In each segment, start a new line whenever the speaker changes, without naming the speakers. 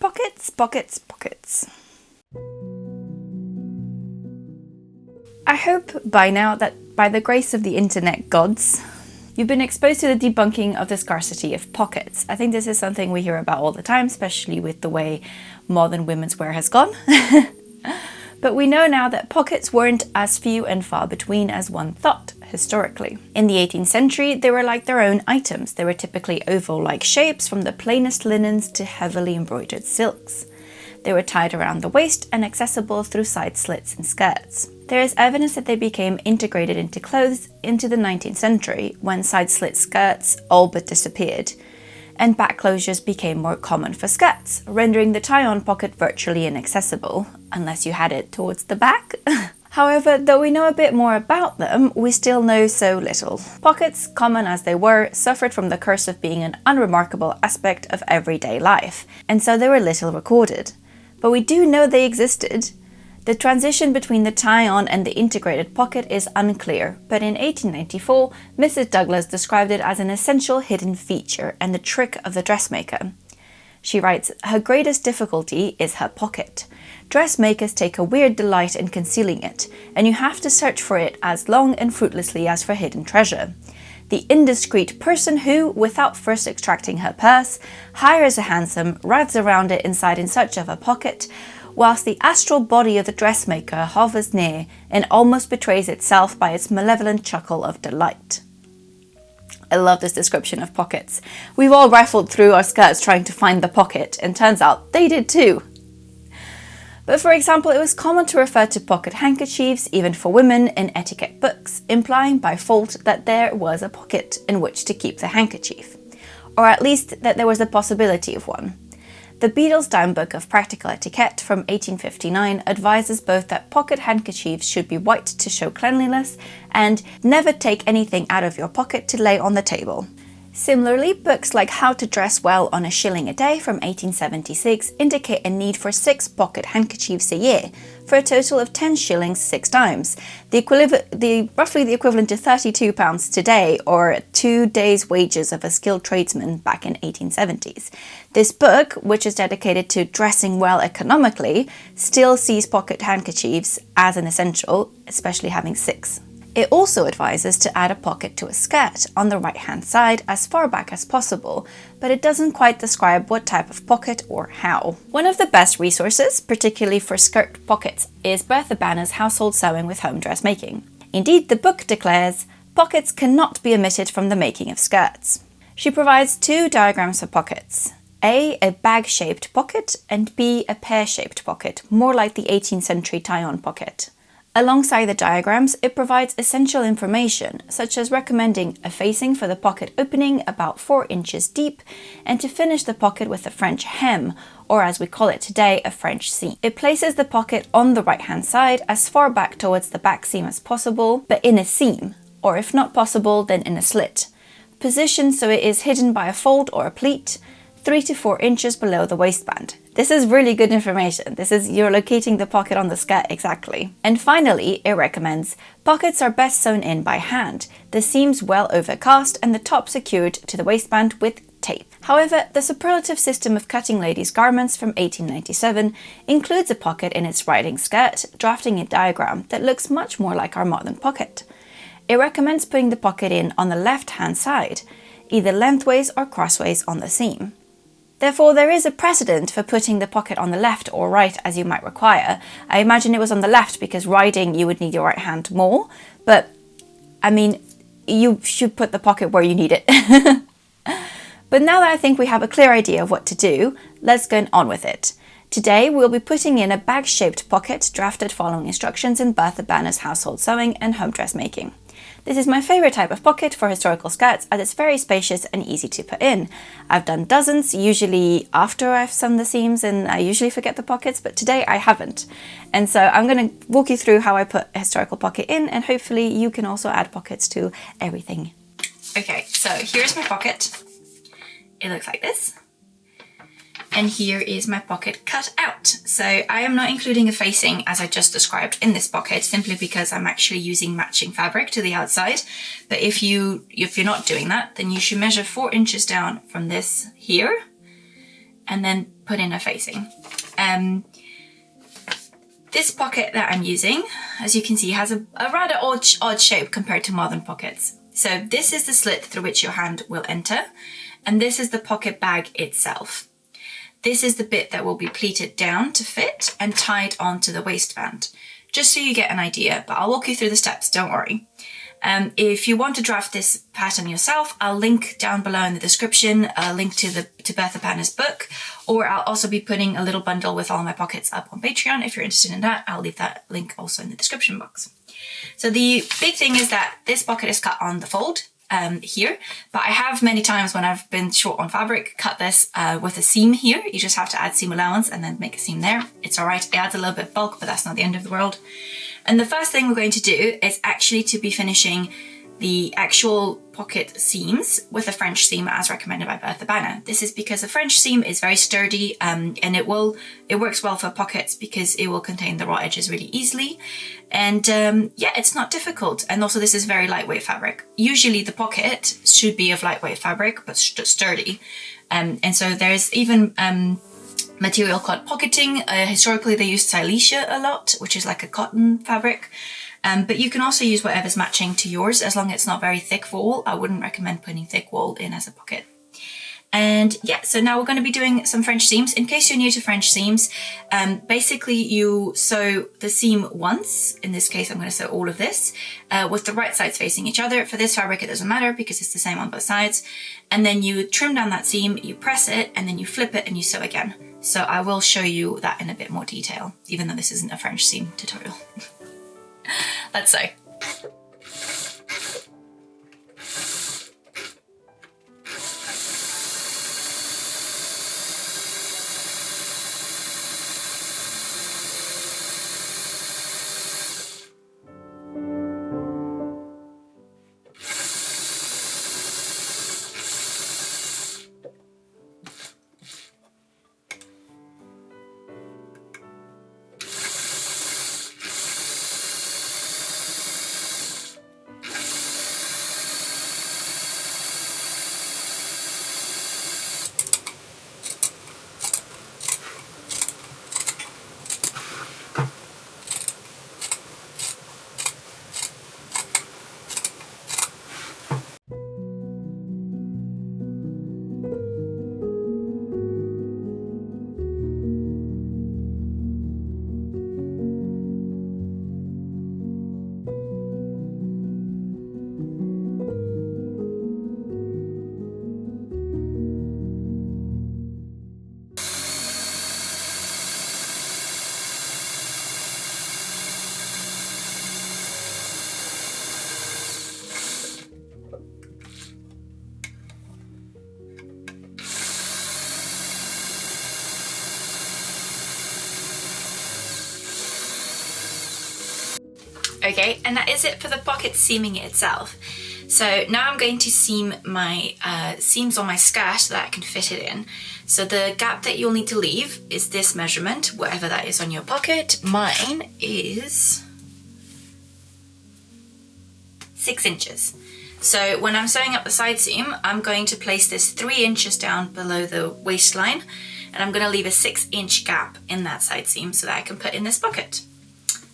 Pockets, pockets, pockets. I hope by now that by the grace of the internet gods, you've been exposed to the debunking of the scarcity of pockets. I think this is something we hear about all the time, especially with the way modern women's wear has gone. But we know now that pockets weren't as few and far between as one thought, historically. In the 18th century, they were like their own items. They were typically oval-like shapes, from the plainest linens to heavily embroidered silks. They were tied around the waist and accessible through side slits in skirts. There is evidence that they became integrated into clothes into the 19th century, when side slit skirts all but disappeared, and back closures became more common for skirts, rendering the tie-on pocket virtually inaccessible, unless you had it towards the back. However, though we know a bit more about them, we still know so little. Pockets, common as they were, suffered from the curse of being an unremarkable aspect of everyday life, and so they were little recorded. But we do know they existed. The transition between the tie-on and the integrated pocket is unclear, but in 1894, Mrs. Douglas described it as an essential hidden feature and the trick of the dressmaker. She writes, "Her greatest difficulty is her pocket. Dressmakers take a weird delight in concealing it, and you have to search for it as long and fruitlessly as for hidden treasure. The indiscreet person who, without first extracting her purse, hires a hansom, rides around it inside in search of a pocket, whilst the astral body of the dressmaker hovers near and almost betrays itself by its malevolent chuckle of delight." I love this description of pockets. We've all rifled through our skirts trying to find the pocket, and turns out they did too. But for example, it was common to refer to pocket handkerchiefs, even for women, in etiquette books, implying by fault that there was a pocket in which to keep the handkerchief, or at least that there was a possibility of one. The Beadle's Dime Book of Practical Etiquette from 1859 advises both that pocket handkerchiefs should be white to show cleanliness and never take anything out of your pocket to lay on the table. Similarly, books like How to Dress Well on a Shilling a Day from 1876 indicate a need for 6 pocket handkerchiefs a year, for a total of 10 shillings 6 times, roughly the equivalent to £32 today, or 2 days' wages of a skilled tradesman back in 1870s. This book, which is dedicated to dressing well economically, still sees pocket handkerchiefs as an essential, especially having 6. It also advises to add a pocket to a skirt on the right-hand side as far back as possible, but it doesn't quite describe what type of pocket or how. One of the best resources, particularly for skirt pockets, is Bertha Banner's Household Sewing with Home Dressmaking. Indeed, the book declares, "Pockets cannot be omitted from the making of skirts." She provides 2 diagrams for pockets. A bag-shaped pocket, and B, a pear-shaped pocket, more like the 18th century tie-on pocket. Alongside the diagrams, it provides essential information, such as recommending a facing for the pocket opening about 4 inches deep, and to finish the pocket with a French hem, or as we call it today, a French seam. It places the pocket on the right-hand side as far back towards the back seam as possible, but in a seam, or if not possible, then in a slit. Positioned so it is hidden by a fold or a pleat, 3 to 4 inches below the waistband. This is really good information. You're locating the pocket on the skirt exactly. And finally, it recommends pockets are best sewn in by hand, the seams well overcast and the top secured to the waistband with tape. However, the superlative system of cutting ladies' garments from 1897 includes a pocket in its riding skirt, drafting a diagram that looks much more like our modern pocket. It recommends putting the pocket in on the left-hand side, either lengthways or crossways on the seam. Therefore, there is a precedent for putting the pocket on the left or right as you might require. I imagine it was on the left because riding you would need your right hand more, but I mean, you should put the pocket where you need it. But now that I think we have a clear idea of what to do, let's go on with it. Today, we'll be putting in a bag-shaped pocket drafted following instructions in Bertha Banner's Household Sewing and Home Dressmaking. This is my favourite type of pocket for historical skirts as it's very spacious and easy to put in. I've done dozens, usually after I've sewn the seams, and I usually forget the pockets, but today I haven't. And so I'm going to walk you through how I put a historical pocket in, and hopefully you can also add pockets to everything. Okay, so here's my pocket. It looks like this. And here is my pocket cut out. So I am not including a facing as I just described in this pocket, simply because I'm actually using matching fabric to the outside. But if you're not doing that, then you should measure 4 inches down from this here, and then put in a facing. This pocket that I'm using, as you can see, has a rather odd shape compared to modern pockets. So this is the slit through which your hand will enter, and this is the pocket bag itself. This is the bit that will be pleated down to fit and tied onto the waistband, just so you get an idea, but I'll walk you through the steps, don't worry. If you want to draft this pattern yourself, I'll link down below in the description a link to Bertha Banner's book, or I'll also be putting a little bundle with all my pockets up on Patreon. If you're interested in that, I'll leave that link also in the description box. So the big thing is that this pocket is cut on the fold here, but I have many times when I've been short on fabric cut this with a seam here. You just have to add seam allowance and then make a seam there. It's all right, it adds a little bit of bulk, but that's not the end of the world. And the first thing we're going to do is actually to be finishing the actual pocket seams with a French seam as recommended by Bertha Banner. This is because a French seam is very sturdy and it works well for pockets because it will contain the raw edges really easily. And yeah, it's not difficult. And also this is very lightweight fabric. Usually the pocket should be of lightweight fabric, but sturdy. And so there's even material called pocketing. Historically they used silesia a lot, which is like a cotton fabric. But you can also use whatever's matching to yours as long as it's not very thick wool. I wouldn't recommend putting thick wool in as a pocket. And yeah, so now we're going to be doing some French seams. In case you're new to French seams, basically you sew the seam once. In this case, I'm going to sew all of this with the right sides facing each other. For this fabric, it doesn't matter because it's the same on both sides. And then you trim down that seam, you press it, and then you flip it and you sew again. So I will show you that in a bit more detail, even though this isn't a French seam tutorial. Let's sew. Okay, and that is it for the pocket seaming itself. So now I'm going to seam my seams on my skirt so that I can fit it in. So the gap that you'll need to leave is this measurement, whatever that is on your pocket. Mine is 6 inches. So when I'm sewing up the side seam, I'm going to place this 3 inches down below the waistline, and I'm going to leave a 6-inch gap in that side seam so that I can put in this pocket.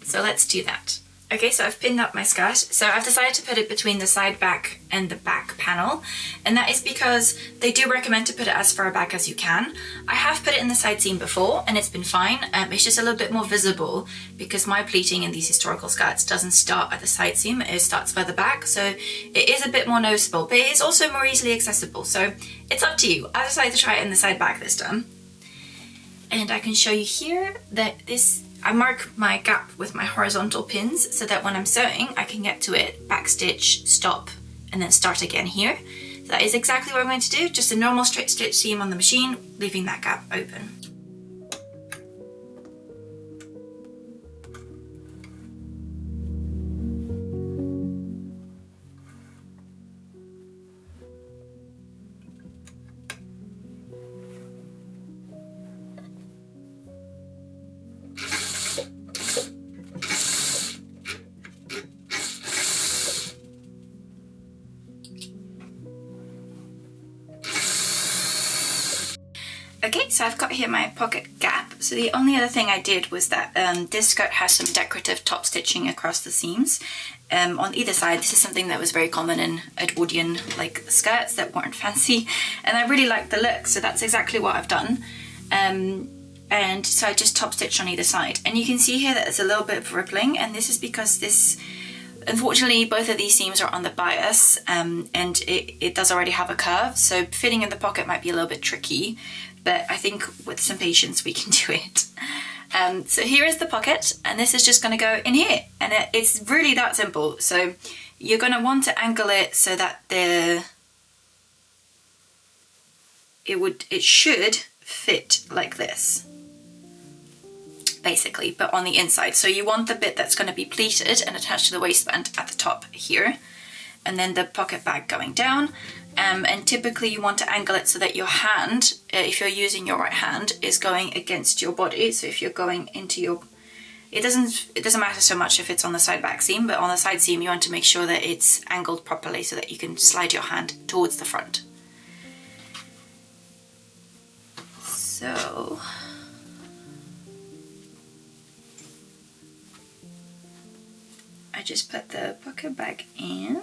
So let's do that. Okay, so I've pinned up my skirt. So I've decided to put it between the side back and the back panel. And that is because they do recommend to put it as far back as you can. I have put it in the side seam before and it's been fine. It's just a little bit more visible because my pleating in these historical skirts doesn't start at the side seam, it starts further back. So it is a bit more noticeable, but it is also more easily accessible. So it's up to you. I decided to try it in the side back this time. And I can show you here that I mark my gap with my horizontal pins so that when I'm sewing, I can get to it, backstitch, stop, and then start again here. So that is exactly what I'm going to do, just a normal straight stitch seam on the machine, leaving that gap open. Okay, so I've got here my pocket gap. So the only other thing I did was that this skirt has some decorative top stitching across the seams on either side. This is something that was very common in Edwardian like skirts that weren't fancy, and I really liked the look, so that's exactly what I've done. And so I just top stitched on either side, and you can see here that there's a little bit of rippling, and this is because this, unfortunately, both of these seams are on the bias, and it does already have a curve, so fitting in the pocket might be a little bit tricky, but I think with some patience we can do it. So here is the pocket, and this is just going to go in here, and it's really that simple. So you're going to want to angle it so that it should fit like this, basically, but on the inside. So you want the bit that's going to be pleated and attached to the waistband at the top here, and then the pocket bag going down. And typically you want to angle it so that your hand, if you're using your right hand, is going against your body. So if you're going into your, it doesn't matter so much if it's on the side back seam, but on the side seam you want to make sure that it's angled properly so that you can slide your hand towards the front. So I just put the pocket bag in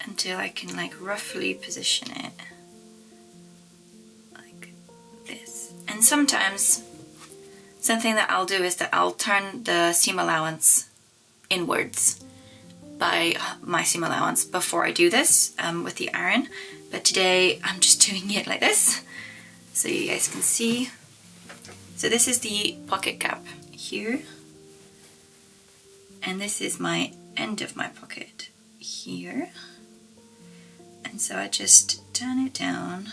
until I can like roughly position it like this. And sometimes something that I'll do is that I'll turn the seam allowance inwards by my seam allowance before I do this with the iron, but today I'm just doing it like this so you guys can see. So this is the pocket gap here, and this is my end of my pocket here, and so I just turn it down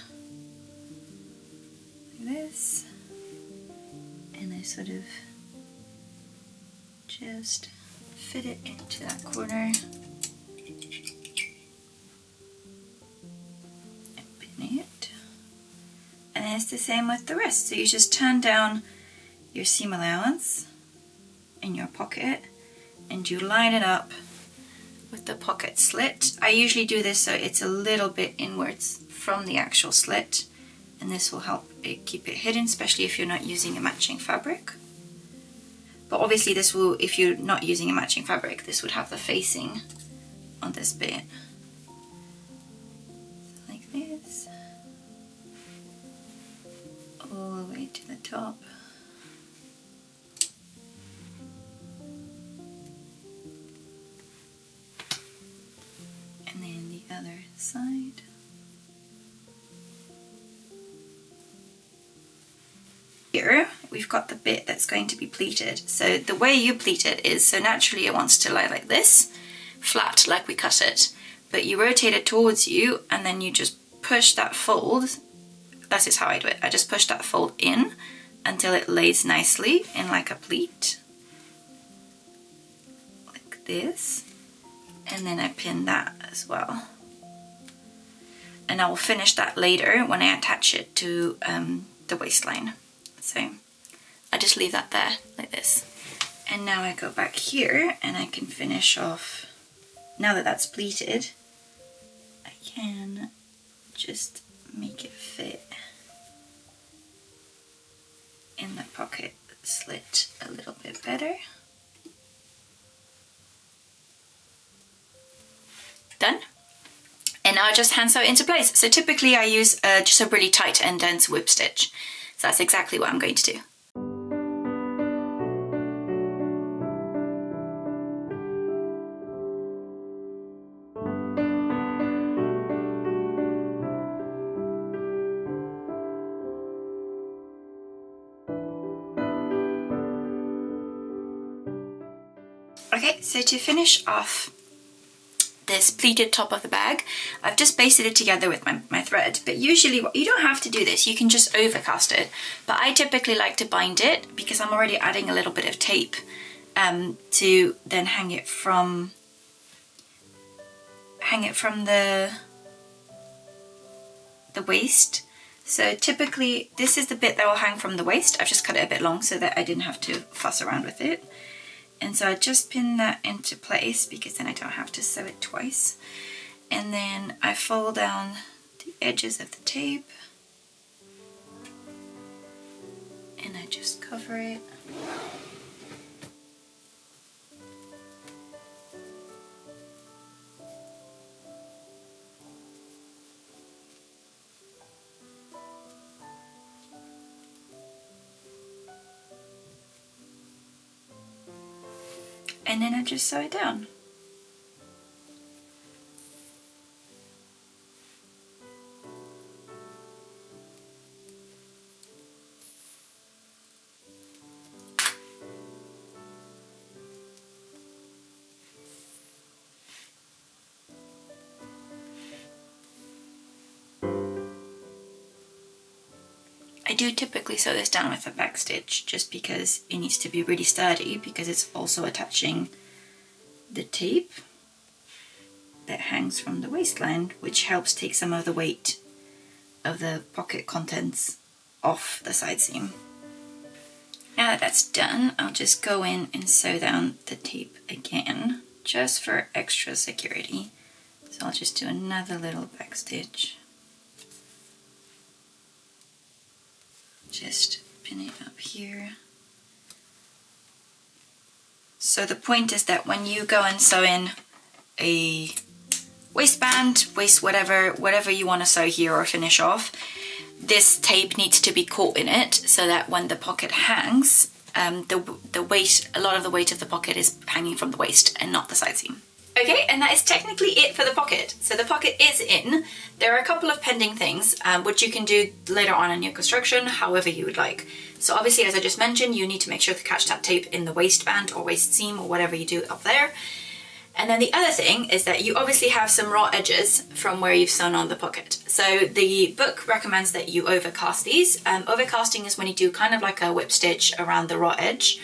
like this, and I sort of just fit it into that corner and pin it. And then it's the same with the rest. So you just turn down your seam allowance in your pocket and you line it up with the pocket slit. I usually do this so it's a little bit inwards from the actual slit, and this will help it keep it hidden, especially if you're not using a matching fabric. But obviously this will, if you're not using a matching fabric, this would have the facing on this bit. So like this, all the way to the top. And then the other side. Here we've got the bit that's going to be pleated. So the way you pleat it is, so naturally it wants to lie like this, flat like we cut it, but you rotate it towards you and then you just push that fold. That is how I do it. I just push that fold in until it lays nicely in like a pleat, like this, and then I pin that as well. And I will finish that later when I attach it to the waistline. So I just leave that there like this. And now I go back here and I can finish off. Now that that's pleated, I can just make it fit in the pocket slit a little bit better. Done. And now I just hand sew it into place. So typically I use just a really tight and dense whip stitch. So that's exactly what I'm going to do. Okay, so to finish off this pleated top of the bag, I've just basted it together with my thread, but usually you don't have to do this, you can just overcast it, but I typically like to bind it because I'm already adding a little bit of tape to then hang it from the waist. So typically this is the bit that will hang from the waist. I've just cut it a bit long so that I didn't have to fuss around with it. And so I just pin that into place because then I don't have to sew it twice. And then I fold down the edges of the tape and I just cover it. And then I just sew it down. I do typically sew this down with a back stitch just because it needs to be really sturdy, because it's also attaching the tape that hangs from the waistline, which helps take some of the weight of the pocket contents off the side seam. Now that that's done, I'll just go in and sew down the tape again, just for extra security. So I'll just do another little back stitch. Just pin it up here. So the point is that when you go and sew in a waistband, whatever you want to sew here or finish off, this tape needs to be caught in it so that when the pocket hangs, the weight, a lot of the weight of the pocket is hanging from the waist and not the side seam. Okay, and that is technically it for the pocket. So the pocket is in. There are a couple of pending things, which you can do later on in your construction, however you would like. So obviously, as I just mentioned, you need to make sure to catch that tape in the waistband or waist seam or whatever you do up there. And then the other thing is that you obviously have some raw edges from where you've sewn on the pocket. So the book recommends that you overcast these. Overcasting is when you do kind of like a whip stitch around the raw edge.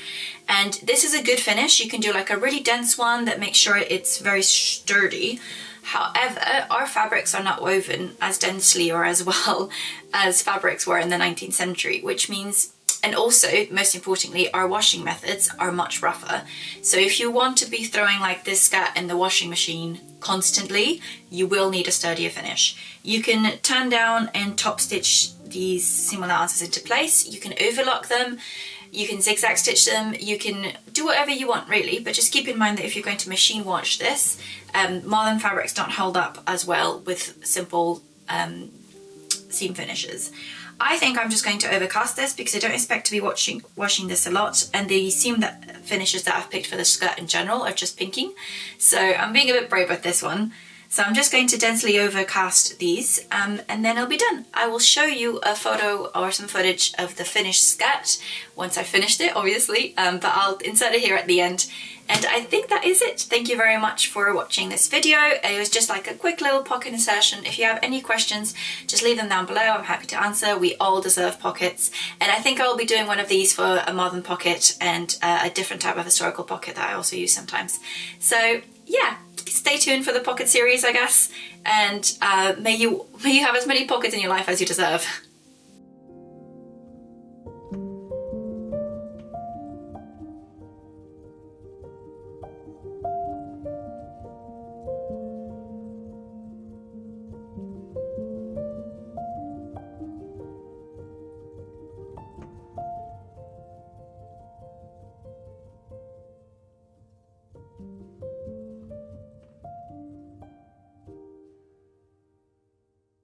And this is a good finish. You can do like a really dense one that makes sure it's very sturdy. However, our fabrics are not woven as densely or as well as fabrics were in the 19th century, which means, and also, most importantly, our washing methods are much rougher. So if you want to be throwing like this skirt in the washing machine constantly, you will need a sturdier finish. You can turn down and top stitch these seam allowances into place. You can overlock them. You can zigzag stitch them. You can do whatever you want really, but just keep in mind that if you're going to machine wash this, modern fabrics don't hold up as well with simple seam finishes. I think I'm just going to overcast this because I don't expect to be washing this a lot, and the seam finishes that I've picked for the skirt in general are just pinking. So I'm being a bit brave with this one. So I'm just going to densely overcast these and then it'll be done. I will show you a photo or some footage of the finished skirt once I've finished it, obviously, but I'll insert it here at the end. And I think that is it. Thank you very much for watching this video. It was just like a quick little pocket insertion. If you have any questions, just leave them down below. I'm happy to answer. We all deserve pockets. And I think I'll be doing one of these for a modern pocket and a different type of historical pocket that I also use sometimes. So yeah, stay tuned for the pocket series, I guess. And may you have as many pockets in your life as you deserve.